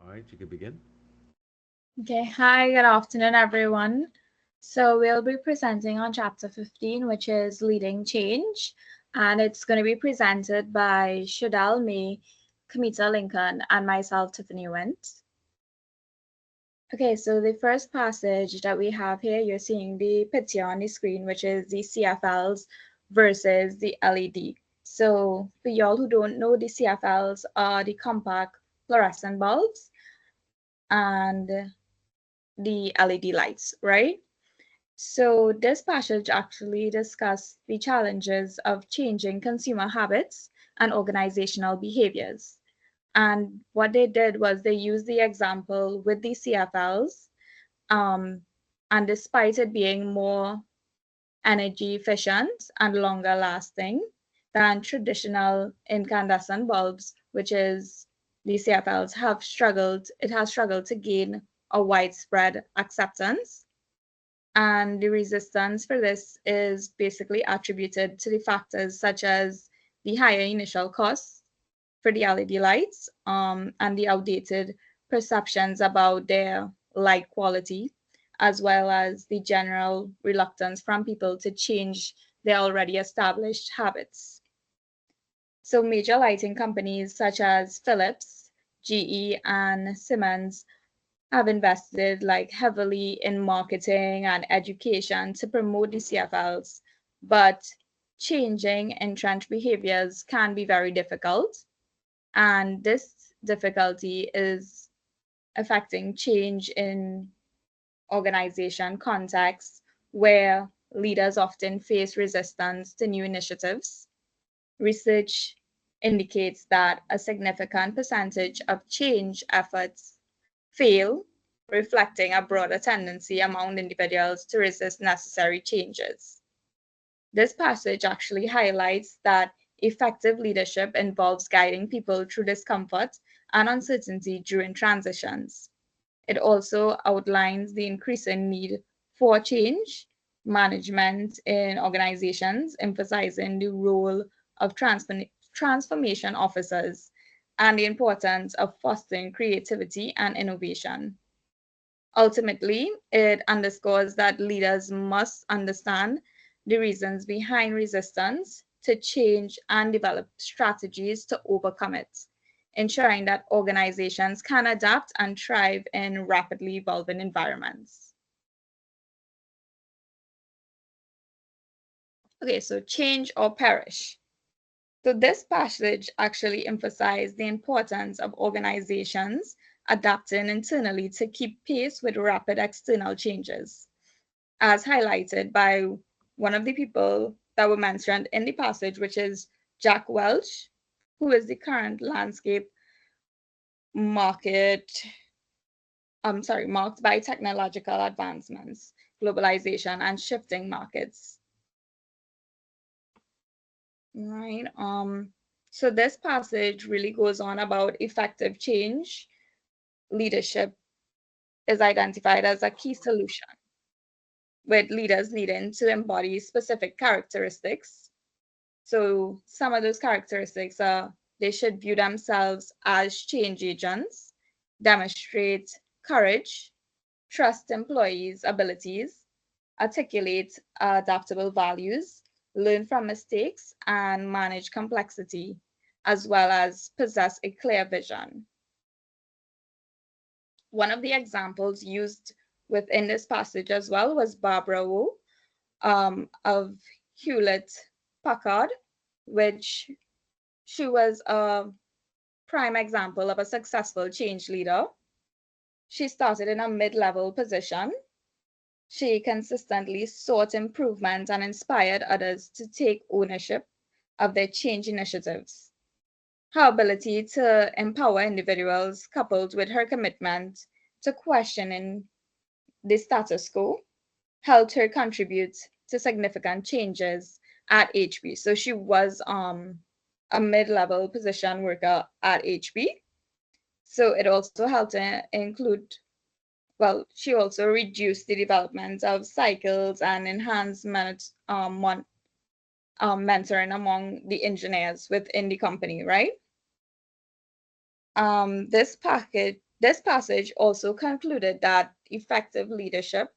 right, you can begin. Okay, hi, good afternoon, everyone. So we'll be presenting on chapter 15, which is Leading Change, and it's going to be presented by Shadal May, Kamita Lincoln, and myself, Tiffany Went. Okay, so the first passage that we have here, you're seeing the picture on the screen, which is the CFLs versus the LED. So for y'all who don't know, the CFLs are the compact fluorescent bulbs, and the LED lights, right? So this passage actually discussed the challenges of changing consumer habits and organizational behaviors. And what they did was they used the example with the CFLs, um, and despite it being more energy efficient and longer lasting than traditional incandescent bulbs, which is the CFLs it has struggled to gain a widespread acceptance. And the resistance for this is basically attributed to the factors such as the higher initial costs for the LED lights, and the outdated perceptions about their light quality, as well as the general reluctance from people to change their already established habits. So major lighting companies such as Philips, GE, and Siemens have invested like heavily in marketing and education to promote the CFLs, but changing entrenched behaviors can be very difficult. And this difficulty is affecting change in organization contexts where leaders often face resistance to new initiatives. Research indicates that a significant percentage of change efforts fail, reflecting a broader tendency among individuals to resist necessary changes. This passage actually highlights that effective leadership involves guiding people through discomfort and uncertainty during transitions. It also outlines the increasing need for change management in organizations, emphasizing the role of transformation officers and the importance of fostering creativity and innovation. Ultimately, it underscores that leaders must understand the reasons behind resistance to change and develop strategies to overcome it, ensuring that organizations can adapt and thrive in rapidly evolving environments. Okay, so change or perish. So this passage actually emphasized the importance of organizations adapting internally to keep pace with rapid external changes, as highlighted by one of the people that were mentioned in the passage, which is Jack Welch, who is the current landscape market, marked by technological advancements, globalization, and shifting markets. Right. So this passage really goes on about effective change. Leadership is identified as a key solution, with leaders needing to embody specific characteristics. So some of those characteristics are they should view themselves as change agents, demonstrate courage, trust employees' abilities, articulate adaptable values, learn from mistakes, and manage complexity, as well as possess a clear vision. One of the examples used within this passage as well was Barbara Wu, of Hewlett Packard, which she was a prime example of a successful change leader. She started in a mid-level position. She consistently sought improvement and inspired others to take ownership of their change initiatives. Her ability to empower individuals, coupled with her commitment to questioning the status quo, helped her contribute to significant changes at HP. So she was a mid-level position worker at HP. So it also helped to include, well, she also reduced the development of cycles and enhanced mentoring among the engineers within the company, right? This passage also concluded that effective leadership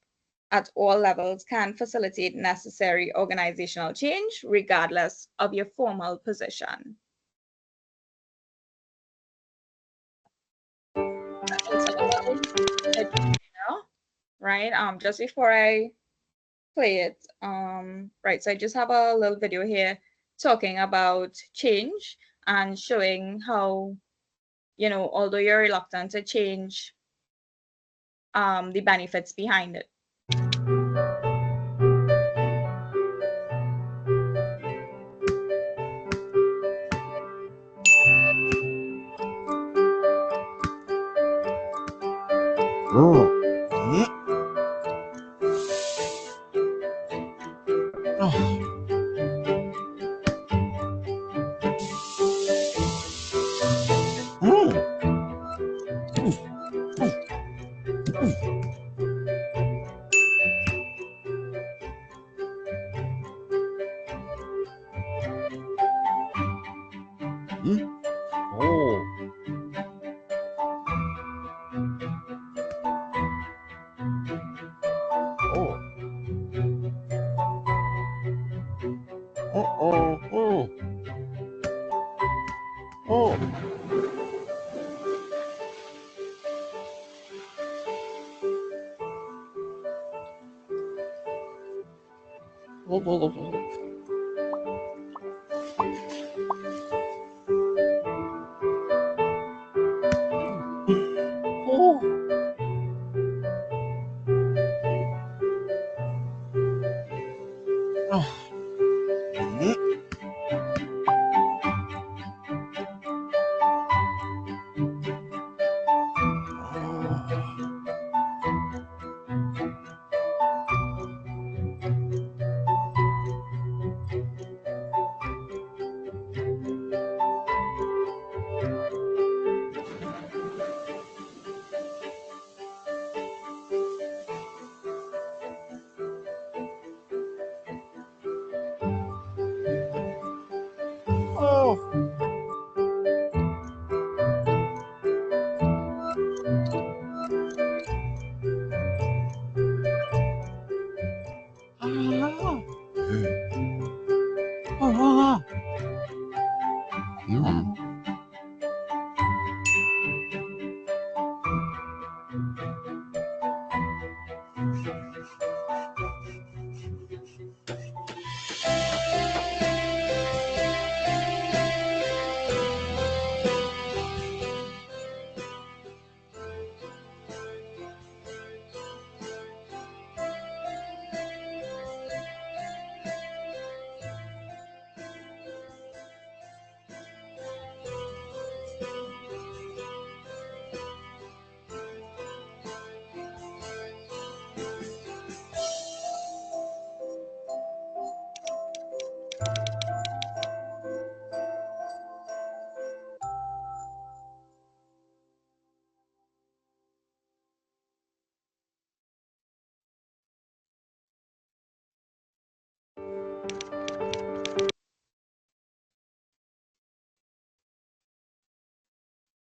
at all levels can facilitate necessary organizational change regardless of your formal position. Okay, so a little video, right? Just before I play it, right, so I just have a little video here talking about change and showing how, although you're reluctant to change, the benefits behind it.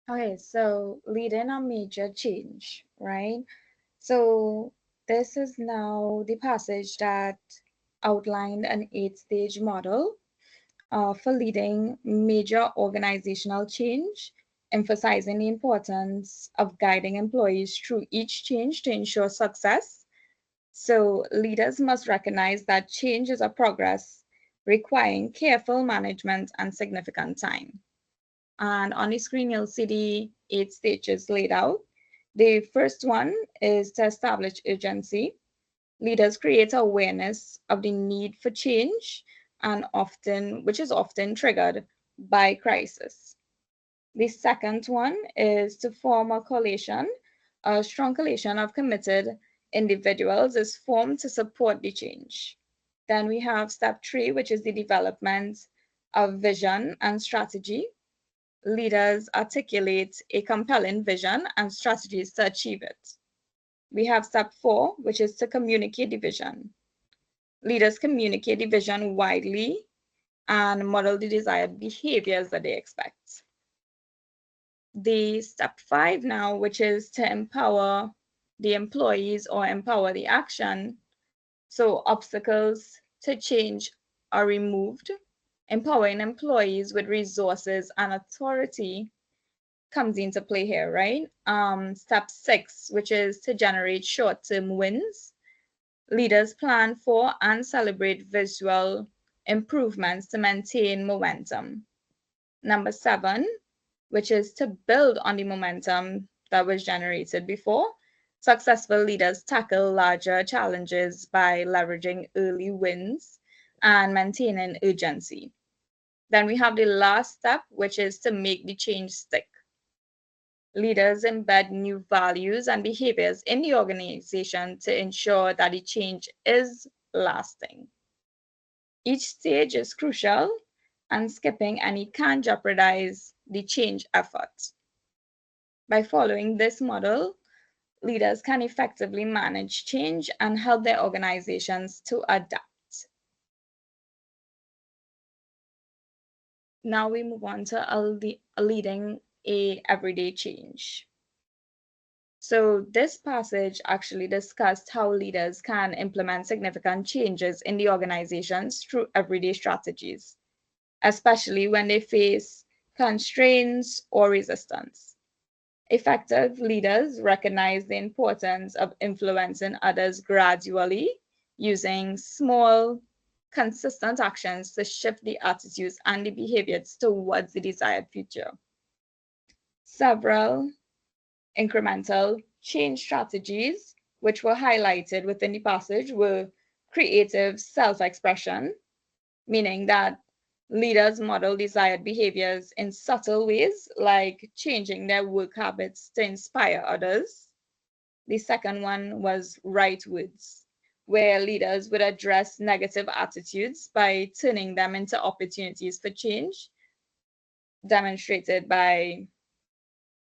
Okay, so leading a major change, right? So this is now the passage that outlined an 8-stage model for leading major organizational change, emphasizing the importance of guiding employees through each change to ensure success. So leaders must recognize that change is a progress requiring careful management and significant time. And on the screen, you'll see the 8 stages laid out. The first one is to establish urgency. Leaders create awareness of the need for change which is often triggered by crisis. The second one is to form a coalition. A strong coalition of committed individuals is formed to support the change. Then we have step 3, which is the development of vision and strategy. Leaders articulate a compelling vision and strategies to achieve it. We have step 4, which is to communicate the vision. Leaders communicate the vision widely, and model the desired behaviors that they expect. the step 5 now, which is to empower the employees or empower the action. So obstacles to change are removed. Empowering employees with resources and authority comes into play here, right? Step 6, which is to generate short-term wins. Leaders plan for and celebrate visual improvements to maintain momentum. Number 7, which is to build on the momentum that was generated before. Successful leaders tackle larger challenges by leveraging early wins and maintaining urgency. Then we have the last step, which is to make the change stick. Leaders embed new values and behaviors in the organization to ensure that the change is lasting. Each stage is crucial, and skipping any can jeopardize the change effort. By following this model, leaders can effectively manage change and help their organizations to adapt. Now we move on to leading a everyday change. So this passage actually discussed how leaders can implement significant changes in the organizations through everyday strategies, especially when they face constraints or resistance. Effective leaders recognize the importance of influencing others gradually, using small, consistent actions to shift the attitudes and the behaviors towards the desired future. Several incremental change strategies, which were highlighted within the passage, were creative self-expression, meaning that leaders model desired behaviors in subtle ways, like changing their work habits to inspire others. The second one was right words, where leaders would address negative attitudes by turning them into opportunities for change, demonstrated by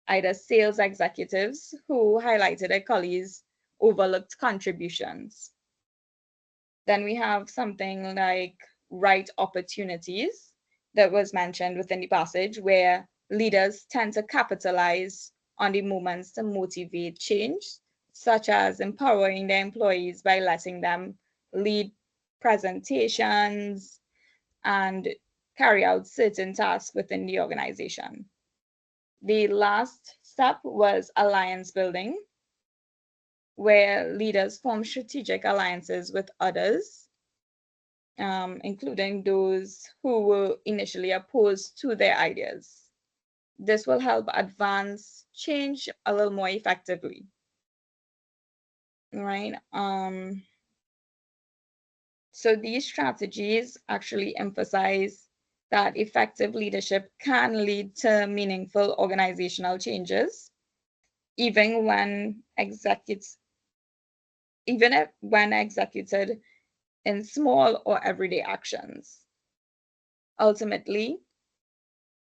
either sales executives who highlighted their colleagues' overlooked contributions. Then we have something like right opportunities that was mentioned within the passage, where leaders tend to capitalize on the moments to motivate change, such as empowering their employees by letting them lead presentations and carry out certain tasks within the organization. The last step was alliance building, where leaders form strategic alliances with others, including those who were initially opposed to their ideas. This will help advance change a little more effectively, right? So these strategies actually emphasize that effective leadership can lead to meaningful organizational changes, even when executed in small or everyday actions. Ultimately,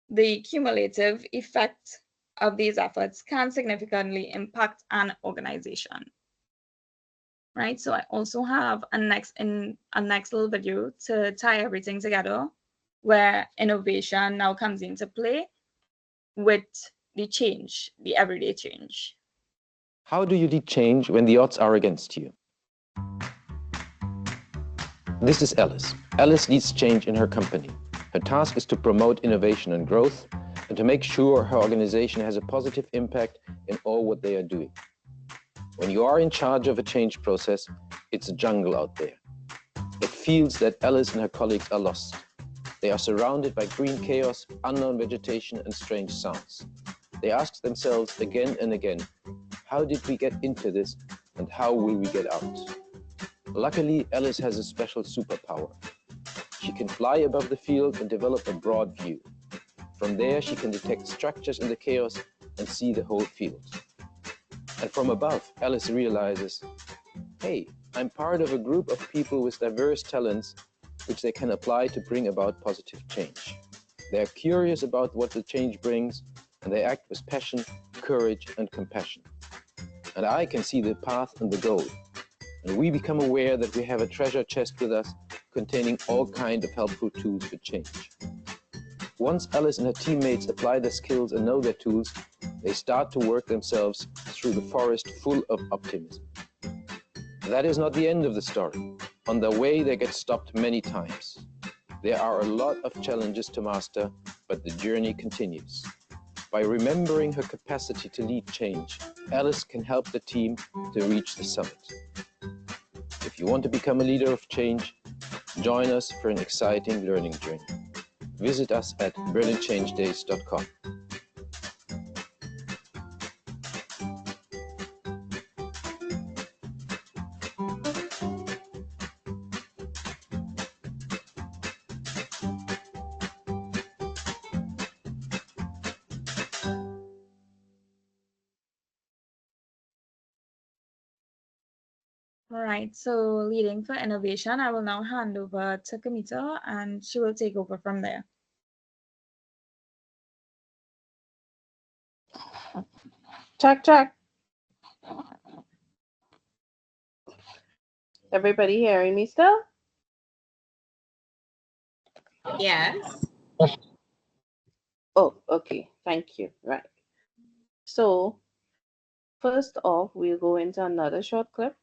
the cumulative effect of these efforts can significantly impact an organization. Right, so I also have a next little video to tie everything together, where innovation now comes into play with the change, the everyday change. How do you lead change when the odds are against you? This is Alice. Alice leads change in her company. Her task is to promote innovation and growth and to make sure her organization has a positive impact in all what they are doing. When you are in charge of a change process, it's a jungle out there. It feels that Alice and her colleagues are lost. They are surrounded by green chaos, unknown vegetation, and strange sounds. They ask themselves again and again, how did we get into this and how will we get out? Luckily, Alice has a special superpower. She can fly above the field and develop a broad view. From there, she can detect structures in the chaos and see the whole field. And from above, Alice realizes, hey, I'm part of a group of people with diverse talents which they can apply to bring about positive change. They are curious about what the change brings, and they act with passion, courage, and compassion. And I can see the path and the goal. And we become aware that we have a treasure chest with us containing all kinds of helpful tools for change. Once Alice and her teammates apply their skills and know their tools, they start to work themselves through the forest full of optimism. That is not the end of the story. On their way, they get stopped many times. There are a lot of challenges to master, but the journey continues. By remembering her capacity to lead change, Alice can help the team to reach the summit. If you want to become a leader of change, join us for an exciting learning journey. Visit us at berlinchangedays.com. All right, so leading for innovation, I will now hand over to Kamita and she will take over from there. Check, check. Everybody hearing me still? Yes. Oh, okay. Thank you. Right. So, first off, we'll go into another short clip.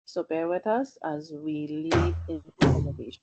So bear with us as we lead into innovation.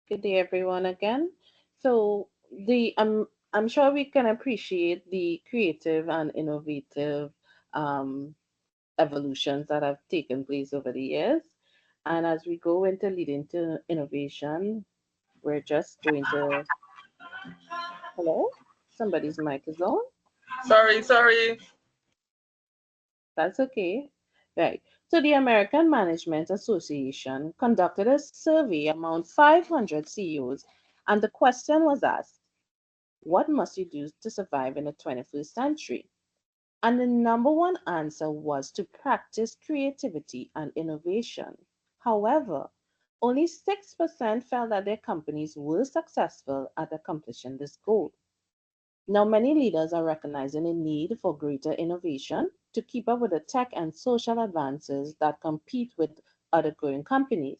Good day, everyone, again. So I'm sure we can appreciate the creative and innovative evolutions that have taken place over the years. And as we go into leading to innovation, we're just going to, hello? Somebody's mic is on. Sorry. That's okay. Right. So the American Management Association conducted a survey among 500 CEOs, and the question was asked, what must you do to survive in the 21st century? And the number one answer was to practice creativity and innovation. However, only 6% felt that their companies were successful at accomplishing this goal. Now, many leaders are recognizing a need for greater innovation to keep up with the tech and social advances that compete with other growing companies.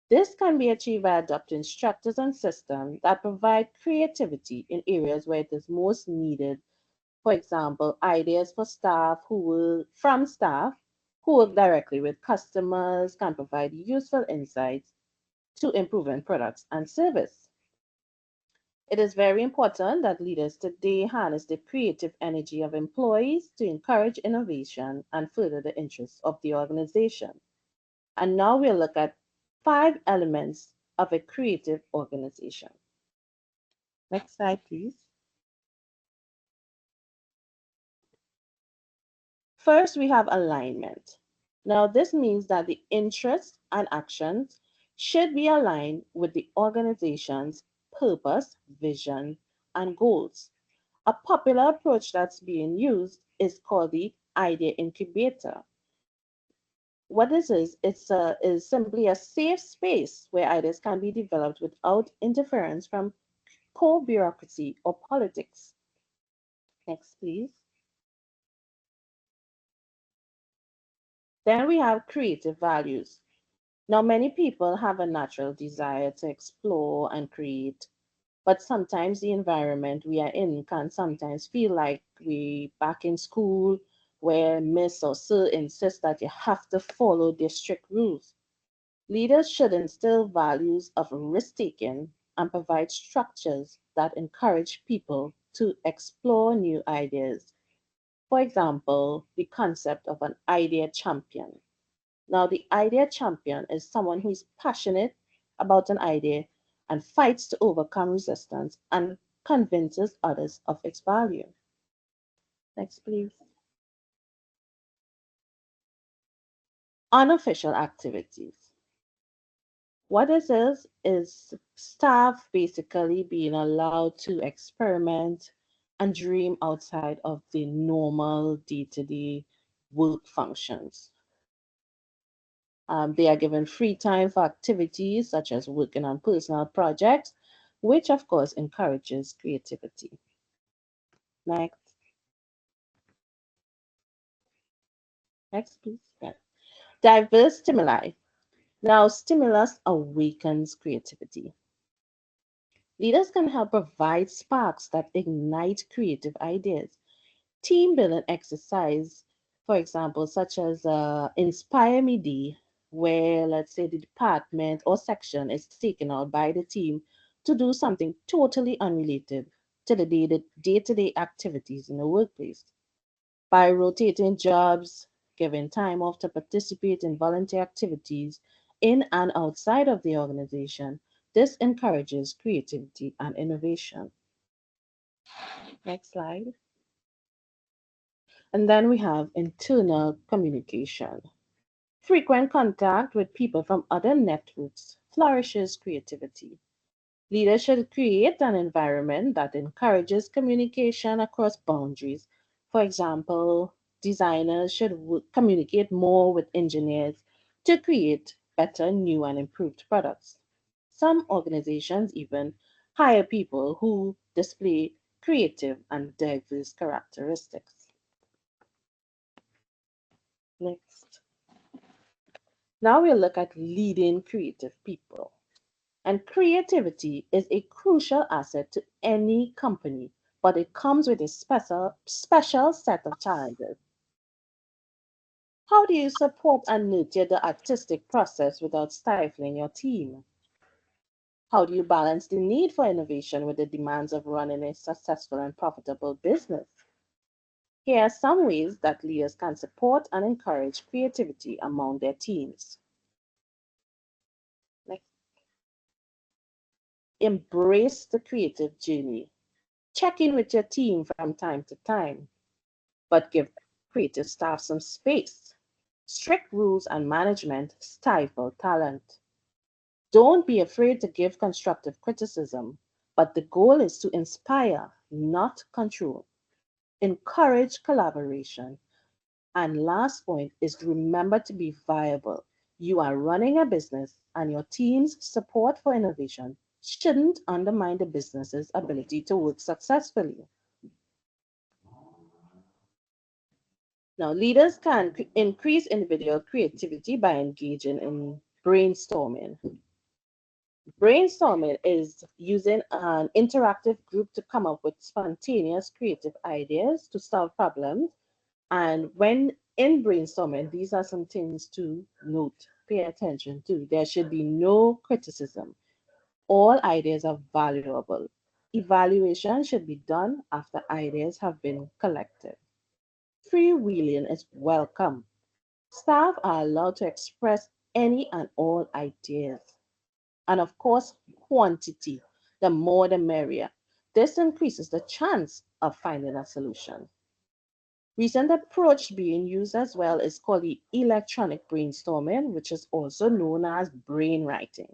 This can be achieved by adopting structures and systems that provide creativity in areas where it is most needed. For example, ideas for staff who work directly with customers can provide useful insights to improving products and service. It is very important that leaders today harness the creative energy of employees to encourage innovation and further the interests of the organization. And now we'll look at 5 elements of a creative organization. Next slide, please. First, we have alignment. Now, this means that the interests and actions should be aligned with the organization's purpose, vision, and goals. A popular approach that's being used is called the idea incubator. What this is simply a safe space where ideas can be developed without interference from core bureaucracy or politics. Next, please. Then we have creative values. Now, many people have a natural desire to explore and create, but sometimes the environment we are in can sometimes feel like we back in school where Miss or Sir insist that you have to follow their strict rules. Leaders should instill values of risk-taking and provide structures that encourage people to explore new ideas. For example, the concept of an idea champion. Now, the idea champion is someone who is passionate about an idea and fights to overcome resistance and convinces others of its value. Next, please. Unofficial activities. What this is staff basically being allowed to experiment and dream outside of the normal day-to-day work functions. They are given free time for activities such as working on personal projects, which of course encourages creativity. Next. Next, please. Yeah. Diverse stimuli. Now, stimulus awakens creativity. Leaders can help provide sparks that ignite creative ideas. Team building exercise, for example, such as Inspire Me Day, where let's say the department or section is taken out by the team to do something totally unrelated to the day-to-day activities in the workplace. By rotating jobs, giving time off to participate in volunteer activities in and outside of the organization, this encourages creativity and innovation. Next slide. And then we have internal communication. Frequent contact with people from other networks flourishes creativity. Leaders should create an environment that encourages communication across boundaries. For example, designers should communicate more with engineers to create better, new, and improved products. Some organizations even hire people who display creative and diverse characteristics. Next. Now we'll look at leading creative people. And creativity is a crucial asset to any company, but it comes with a special set of challenges. How do you support and nurture the artistic process without stifling your team? How do you balance the need for innovation with the demands of running a successful and profitable business? Here are some ways that leaders can support and encourage creativity among their teams. Next. Embrace the creative journey. Check in with your team from time to time, but give creative staff some space. Strict rules and management stifle talent. Don't be afraid to give constructive criticism, but the goal is to inspire, not control. Encourage collaboration. And last point is to remember to be viable. You are running a business, and your team's support for innovation shouldn't undermine the business's ability to work successfully. Now, leaders can increase individual creativity by engaging in brainstorming. Brainstorming is using an interactive group to come up with spontaneous creative ideas to solve problems. And when in brainstorming, these are some things to note, pay attention to. There should be no criticism. All ideas are valuable. Evaluation should be done after ideas have been collected. Freewheeling is welcome. Staff are allowed to express any and all ideas. And of course, quantity. The more the merrier. This increases the chance of finding a solution. Recent approach being used as well is called the electronic brainstorming, which is also known as brainwriting,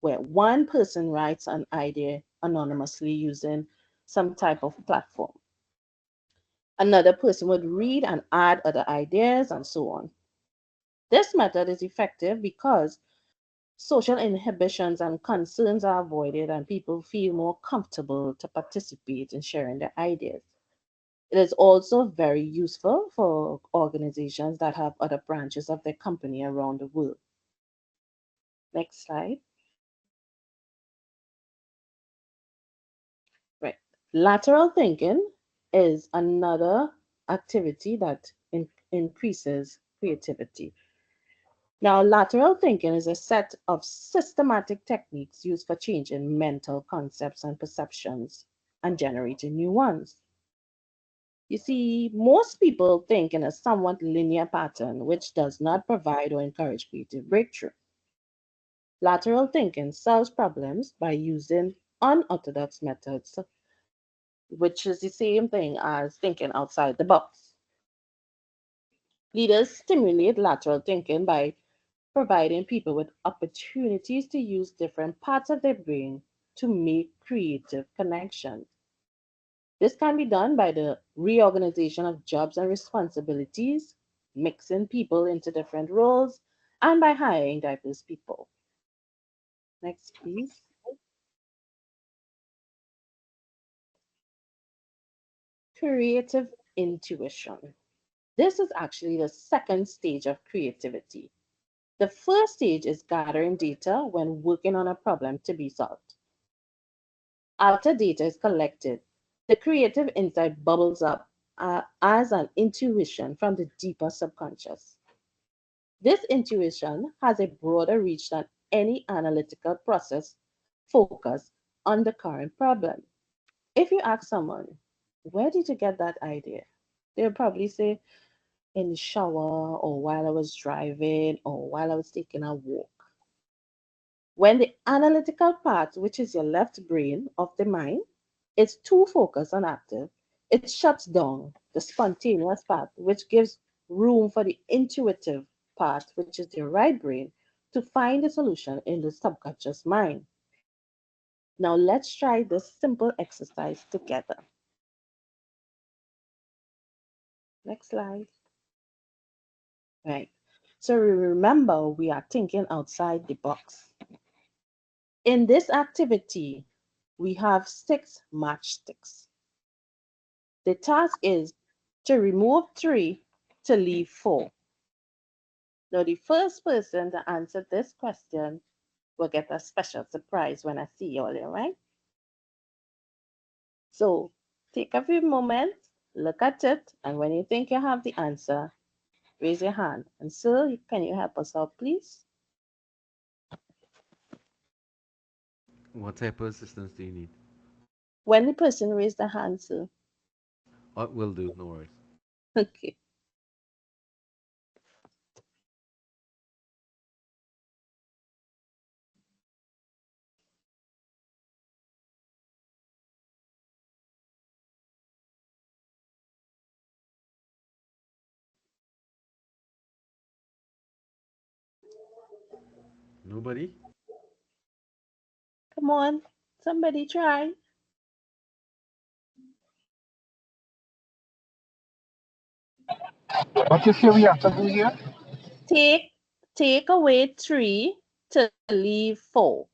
where one person writes an idea anonymously using some type of platform. Another person would read and add other ideas and so on. This method is effective because social inhibitions and concerns are avoided and people feel more comfortable to participate in sharing their ideas. It is also very useful for organizations that have other branches of their company around the world. Next slide. Right. Lateral thinking is another activity that increases creativity. Now, lateral thinking is a set of systematic techniques used for changing mental concepts and perceptions and generating new ones. You see, most people think in a somewhat linear pattern, which does not provide or encourage creative breakthrough. Lateral thinking solves problems by using unorthodox methods, which is the same thing as thinking outside the box. Leaders stimulate lateral thinking by providing people with opportunities to use different parts of their brain to make creative connections. This can be done by the reorganization of jobs and responsibilities, mixing people into different roles, and by hiring diverse people. Next, please. Creative intuition. This is actually the second stage of creativity. The first stage is gathering data when working on a problem to be solved. After data is collected, the creative insight bubbles up as an intuition from the deeper subconscious. This intuition has a broader reach than any analytical process focused on the current problem. If you ask someone, where did you get that idea? They'll probably say, in the shower, or while I was driving, or while I was taking a walk. When the analytical part, which is your left brain of the mind, is too focused and active, it shuts down the spontaneous part, which gives room for the intuitive part, which is your right brain, to find a solution in the subconscious mind. Now let's try this simple exercise together. Next slide. Right. So remember, we are thinking outside the box. In this activity, we have 6 matchsticks. The task is to remove 3 to leave 4. Now, the first person to answer this question will get a special surprise when I see you all, all right? So take a few moments, look at it, and when you think you have the answer, raise your hand. And sir, can you help us out, please? What type of assistance do you need? When the person raised the hand, sir. Will do, no worries. Okay. Nobody? Come on, somebody try. What you say we have to do here? Take away 3 to leave 4.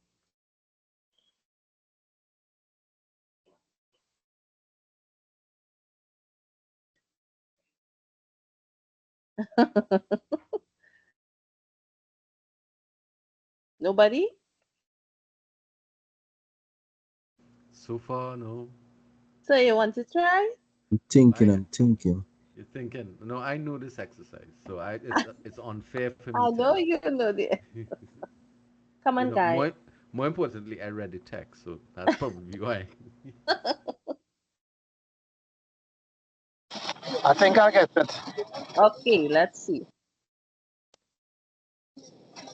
Nobody? So far, no. So you want to try? I'm thinking. You're thinking. No, I know this exercise, so it's unfair for me I to. know you know this. Come You on, know, guys. more importantly, I read the text, so that's probably why. I think I get it. Okay, let's see.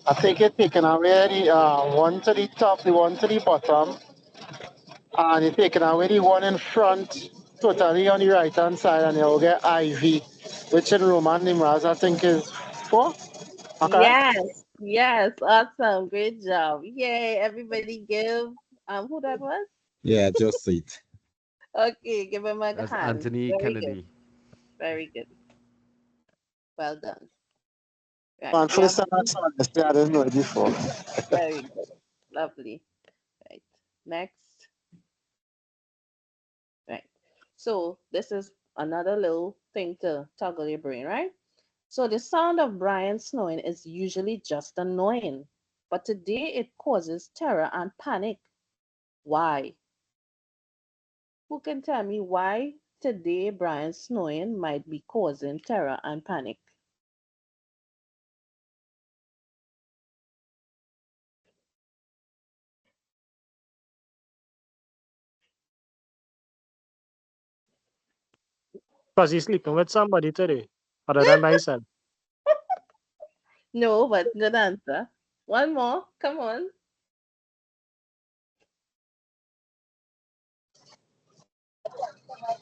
I think you're taking away the one to the top, the one to the bottom, and you're taking away the one in front totally on the right hand side, and you'll get IV, which in Roman numerals I think is 4. Okay. Yes, awesome, great job. Yay, everybody give who that was? Yeah, just it. Okay, give him a That's hand. Anthony Very good. Kennedy. Very good. Well done. Right. And We have first time I saw this, I didn't know it before. very good. Lovely. Right. Next. Right. So this is another little thing to toggle your brain, right? So the sound of Brian snoring is usually just annoying, but today it causes terror and panic. Why? Who can tell me why today Brian snoring might be causing terror and panic? Because he's sleeping with somebody today, other than my son. No, but good answer. One more. Come on.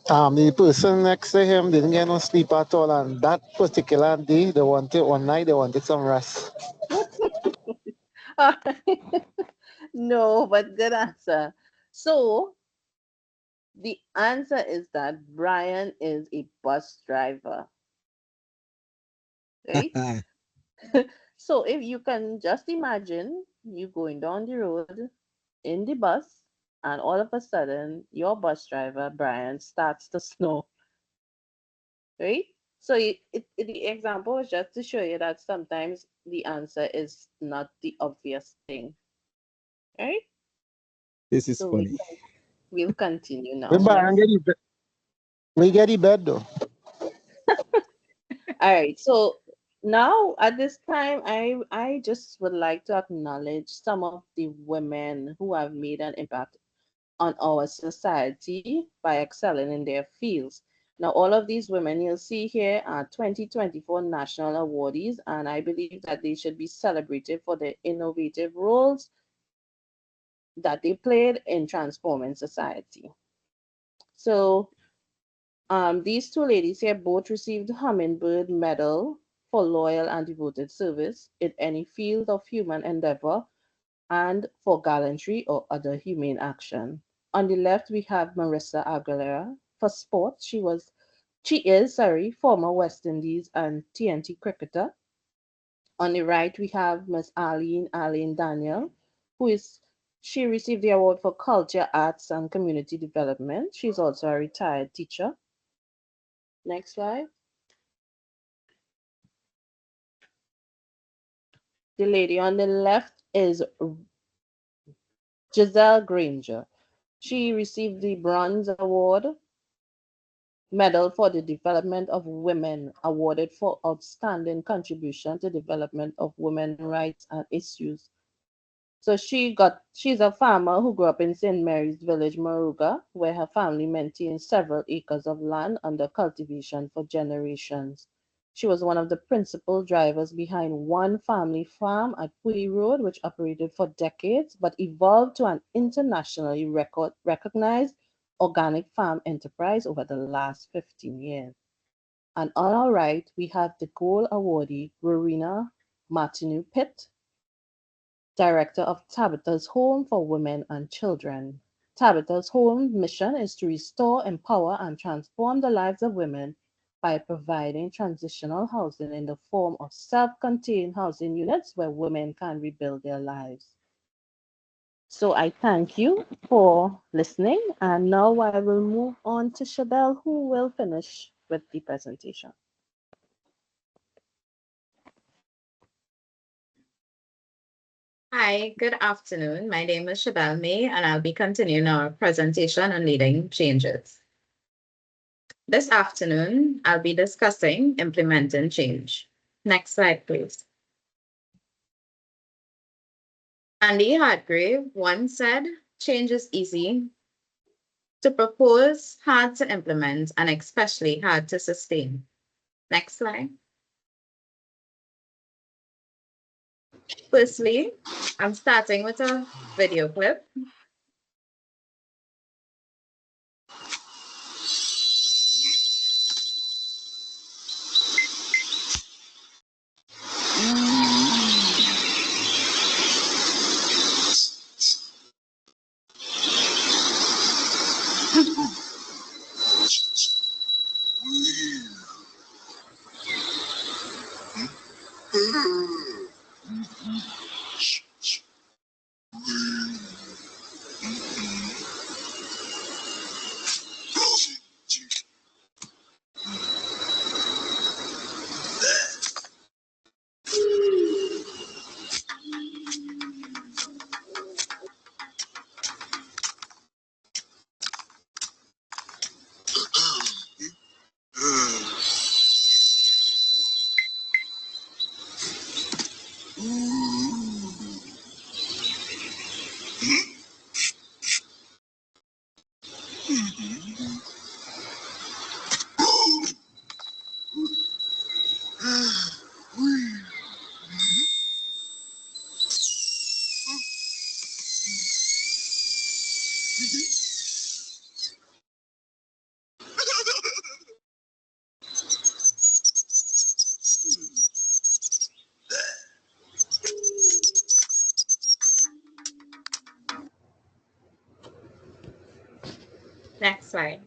The person next to him didn't get no sleep at all, and that particular day, they wanted one night, they wanted some rest. No, but good answer. So the answer is that Brian is a bus driver, right? So if you can just imagine you going down the road in the bus, and all of a sudden your bus driver, Brian, starts to snore, right? So the example is just to show you that sometimes the answer is not the obvious thing, right? This is So funny. we'll continue We now. buy and Next. get the bed. We get the bed though. All right. So now at this time, I just would like to acknowledge some of the women who have made an impact on our society by excelling in their fields. Now, all of these women you'll see here are 2024 national awardees, and I believe that they should be celebrated for their innovative roles that they played in transforming society. So these two ladies here both received Hummingbird Medal for loyal and devoted service in any field of human endeavor and for gallantry or other humane action. On the left, we have Marissa Aguilera. For sports, she is, former West Indies and TNT cricketer. On the right, we have Miss Arlene Daniel, she received the award for culture, arts, and community development. She's also a retired teacher. Next slide. The lady on the left is Giselle Granger. She received the Bronze Award Medal for the Development of Women, awarded for outstanding contribution to development of women's rights and issues. So she's a farmer who grew up in St. Mary's Village, Moruga, where her family maintained several acres of land under cultivation for generations. She was one of the principal drivers behind One Family Farm at Puyi Road, which operated for decades, but evolved to an internationally recognized organic farm enterprise over the last 15 years. And on our right, we have the gold awardee, Rowena Martineau Pitt, Director of Tabitha's Home for Women and Children. Tabitha's Home mission is to restore, empower, and transform the lives of women by providing transitional housing in the form of self-contained housing units where women can rebuild their lives. So I thank you for listening, and now I will move on to Chabelle, who will finish with the presentation. Hi, good afternoon. My name is Chabelle May, and I'll be continuing our presentation on leading changes. This afternoon, I'll be discussing implementing change. Next slide, please. Andy Hargrave once said, change is easy to propose, hard to implement, and especially hard to sustain. Next slide. Firstly, I'm starting with a video clip. Next slide.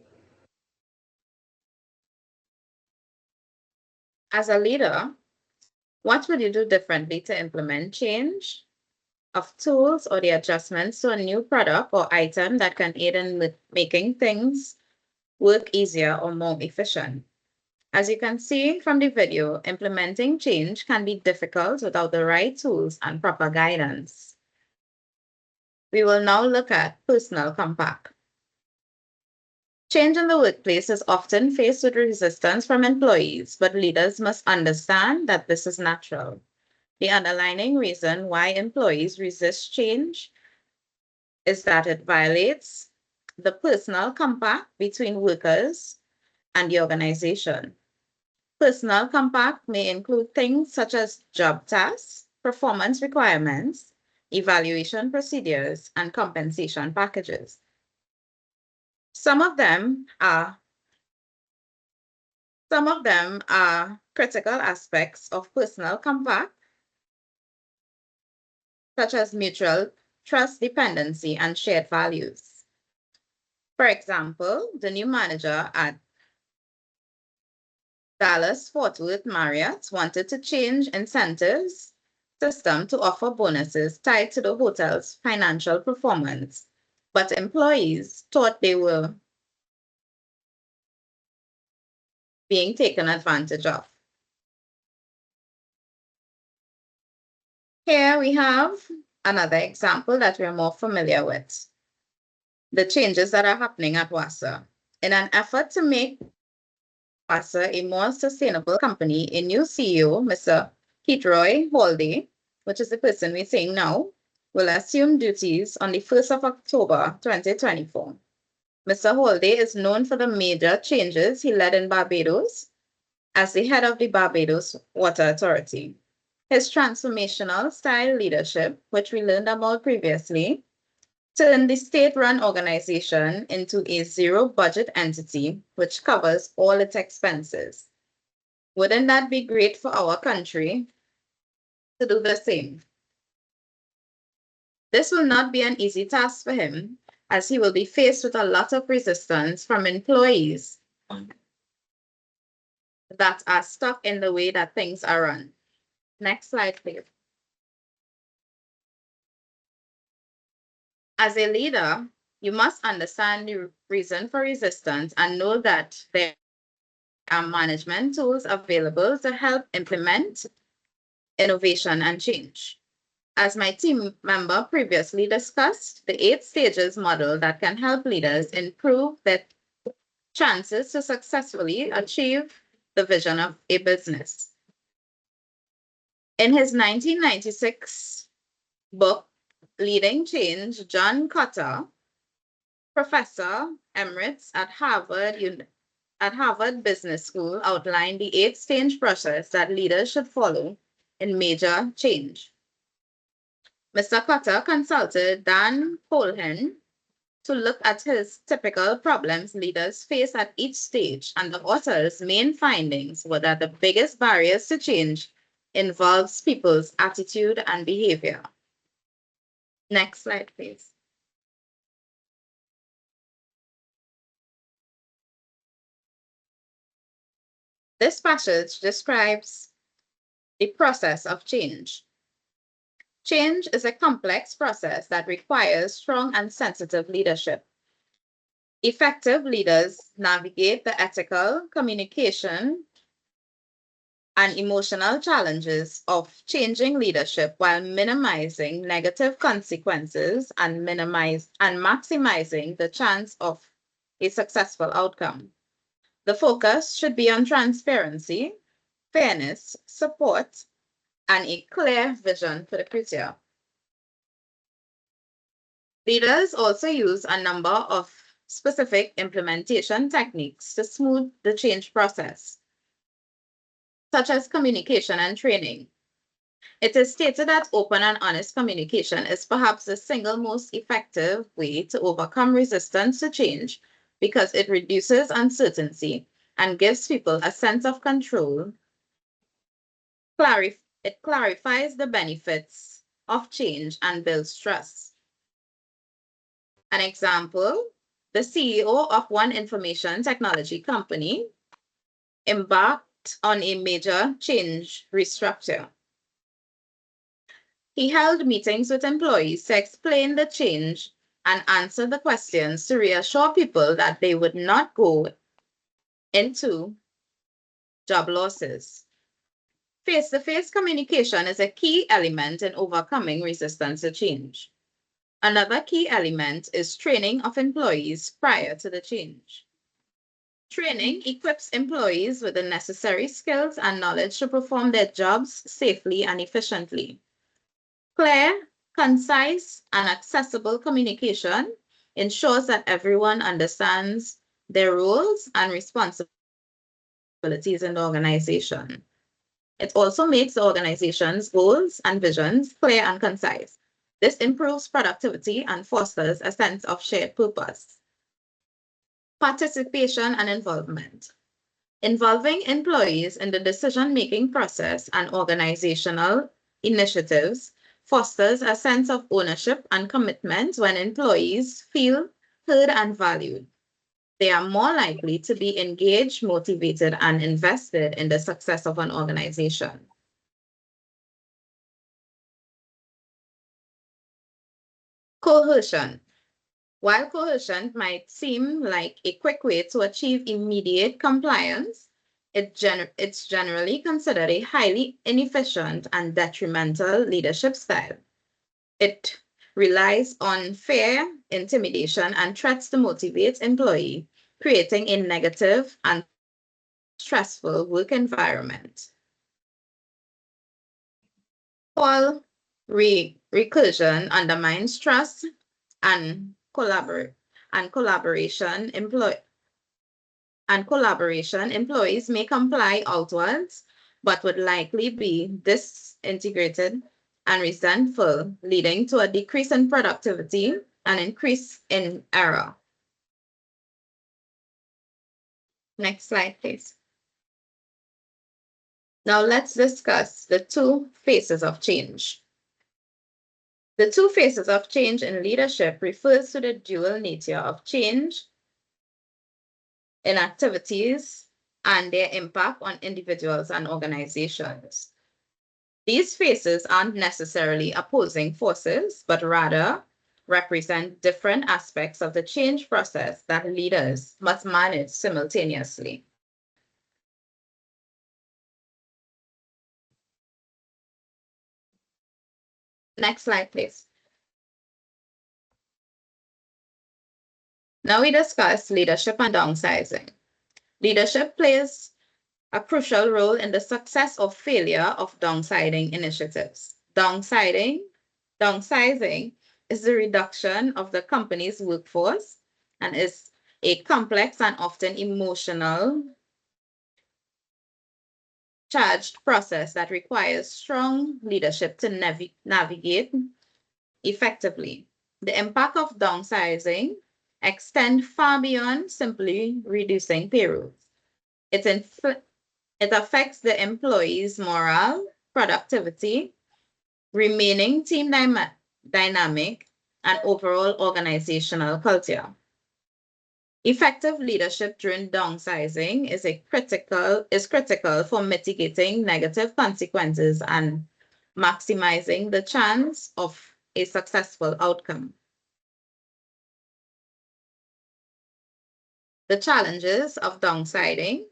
As a leader, what would you do differently to implement change of tools or the adjustments to a new product or item that can aid in making things work easier or more efficient? As you can see from the video, implementing change can be difficult without the right tools and proper guidance. We will now look at personal compact. Change in the workplace is often faced with resistance from employees, but leaders must understand that this is natural. The underlying reason why employees resist change is that it violates the personal compact between workers and the organization. Personal compact may include things such as job tasks, performance requirements, evaluation procedures, and compensation packages. Some of them are critical aspects of personal compact, such as mutual trust, dependency, and shared values. For example, the new manager at Dallas Fort Worth Marriott wanted to change incentives system to offer bonuses tied to the hotel's financial performance, but employees thought they were being taken advantage of. Here we have another example that we're more familiar with. The changes that are happening at WASA. In an effort to make WASA a more sustainable company, a new CEO, Mr. Roy Halde, which is the person we're seeing now, will assume duties on the 1st of October 2024. Mr. Halde is known for the major changes he led in Barbados as the head of the Barbados Water Authority. His transformational style leadership, which we learned about previously, turned the state-run organization into a zero-budget entity which covers all its expenses. Wouldn't that be great for our country to do the same? This will not be an easy task for him, as he will be faced with a lot of resistance from employees that are stuck in the way that things are run. Next slide, please. As a leader, you must understand the reason for resistance and know that there are management tools available to help implement innovation and change. As my team member previously discussed, the 8 stages model that can help leaders improve their chances to successfully achieve the vision of a business. In his 1996 book, Leading Change, John Cotter, professor emeritus at Harvard Business School, outlined the 8-stage process that leaders should follow in major change. Mr. Cotter consulted Dan Colhin to look at his typical problems leaders face at each stage, and the author's main findings were that the biggest barriers to change involves people's attitude and behavior. Next slide, please. This passage describes the process of change. Change is a complex process that requires strong and sensitive leadership. Effective leaders navigate the ethical, communication, and emotional challenges of changing leadership while minimizing negative consequences and maximizing the chance of a successful outcome. The focus should be on transparency, fairness, support, and a clear vision for the future. Leaders also use a number of specific implementation techniques to smooth the change process, such as communication and training. It is stated that open and honest communication is perhaps the single most effective way to overcome resistance to change because it reduces uncertainty and gives people a sense of control. It clarifies the benefits of change and builds trust. An example, the CEO of one information technology company embarked on a major change restructure. He held meetings with employees to explain the change and answer the questions to reassure people that they would not go into job losses. Face-to-face communication is a key element in overcoming resistance to change. Another key element is training of employees prior to the change. Training equips employees with the necessary skills and knowledge to perform their jobs safely and efficiently. Clear, concise, and accessible communication ensures that everyone understands their roles and responsibilities in the organization. It also makes the organization's goals and visions clear and concise. This improves productivity and fosters a sense of shared purpose. Participation and involvement. Involving employees in the decision-making process and organizational initiatives fosters a sense of ownership and commitment. When employees feel heard and valued, they are more likely to be engaged, motivated, and invested in the success of an organization. Coercion. While coercion might seem like a quick way to achieve immediate compliance, it's generally considered a highly inefficient and detrimental leadership style. It relies on fear, intimidation, and threats to motivate employees, creating a negative and stressful work environment. While recursion undermines trust and collaboration, employees may comply outwards, but would likely be disintegrated and resentful, leading to a decrease in productivity and increase in error. Next slide, please. Now let's discuss the two phases of change. The two phases of change in leadership refers to the dual nature of change in activities and their impact on individuals and organizations. These phases aren't necessarily opposing forces, but rather represent different aspects of the change process that leaders must manage simultaneously. Next slide, please. Now we discuss leadership and downsizing. Leadership plays a crucial role in the success or failure of downsizing initiatives. Downsizing is the reduction of the company's workforce and is a complex and often emotional charged process that requires strong leadership to navigate effectively. The impact of downsizing extends far beyond simply reducing payrolls. It affects the employees' morale, productivity, remaining team dynamic, and overall organizational culture. Effective leadership during downsizing is critical for mitigating negative consequences and maximizing the chance of a successful outcome. The challenges of downsizing.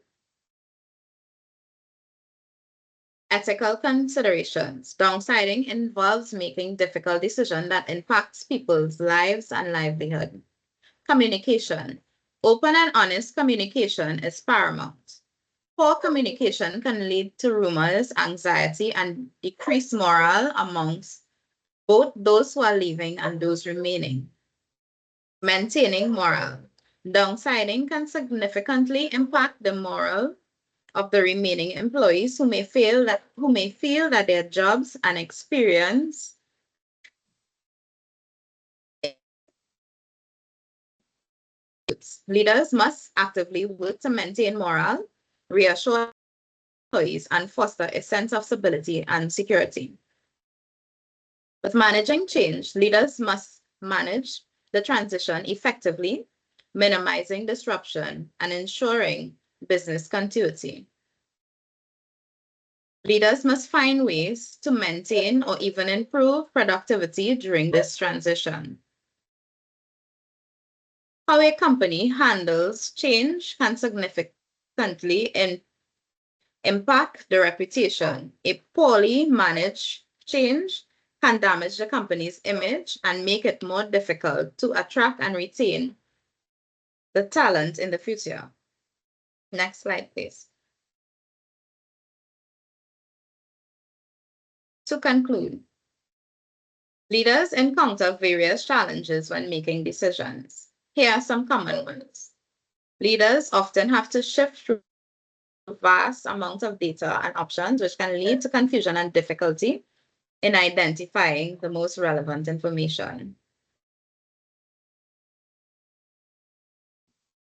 Ethical considerations. Downsizing involves making difficult decisions that impacts people's lives and livelihood. Communication. Open and honest communication is paramount. Poor communication can lead to rumors, anxiety, and decreased morale amongst both those who are leaving and those remaining. Maintaining morale. Downsizing can significantly impact the morale of the remaining employees who may feel that their jobs and experience leaders must actively work to maintain morale, reassure employees, and foster a sense of stability and security. With managing change, leaders must manage the transition effectively, minimizing disruption and ensuring business continuity. Leaders must find ways to maintain or even improve productivity during this transition. How a company handles change can significantly impact the reputation. A poorly managed change can damage the company's image and make it more difficult to attract and retain the talent in the future. Next slide, please. To conclude, leaders encounter various challenges when making decisions. Here are some common ones. Leaders often have to shift through vast amounts of data and options, which can lead to confusion and difficulty in identifying the most relevant information.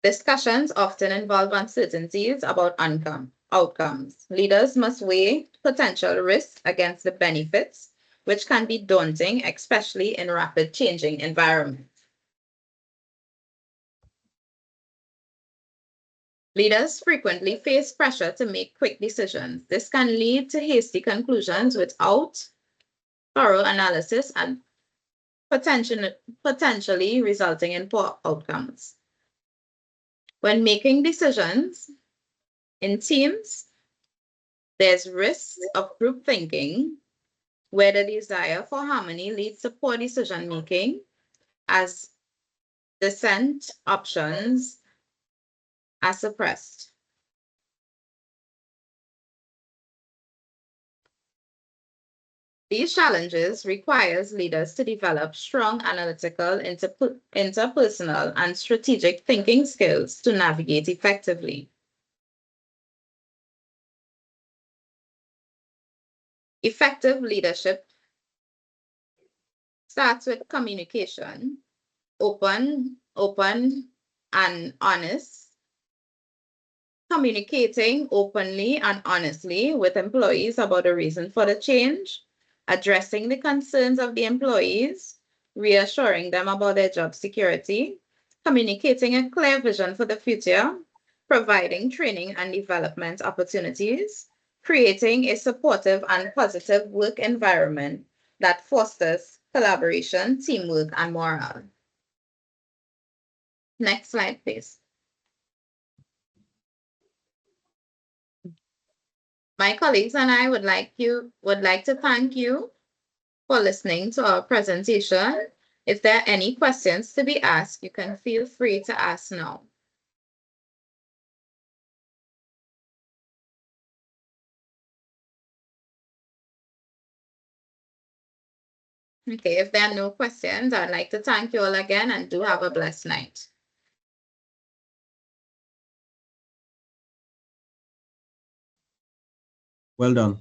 Discussions often involve uncertainties about outcomes. Leaders must weigh potential risks against the benefits, which can be daunting, especially in rapid changing environments. Leaders frequently face pressure to make quick decisions. This can lead to hasty conclusions without thorough analysis and potentially resulting in poor outcomes. When making decisions in teams, there's risk of group thinking, where the desire for harmony leads to poor decision making, as dissent options are suppressed. These challenges requires leaders to develop strong analytical, interpersonal, and strategic thinking skills to navigate effectively. Effective leadership starts with communication, open and honest. Communicating openly and honestly with employees about the reason for the change, addressing the concerns of the employees, reassuring them about their job security, communicating a clear vision for the future, providing training and development opportunities, creating a supportive and positive work environment that fosters collaboration, teamwork, and morale. Next slide, please. My colleagues and I would like to thank you for listening to our presentation. If there are any questions to be asked, you can feel free to ask now. Okay, if there are no questions, I'd like to thank you all again and do have a blessed night. Well done.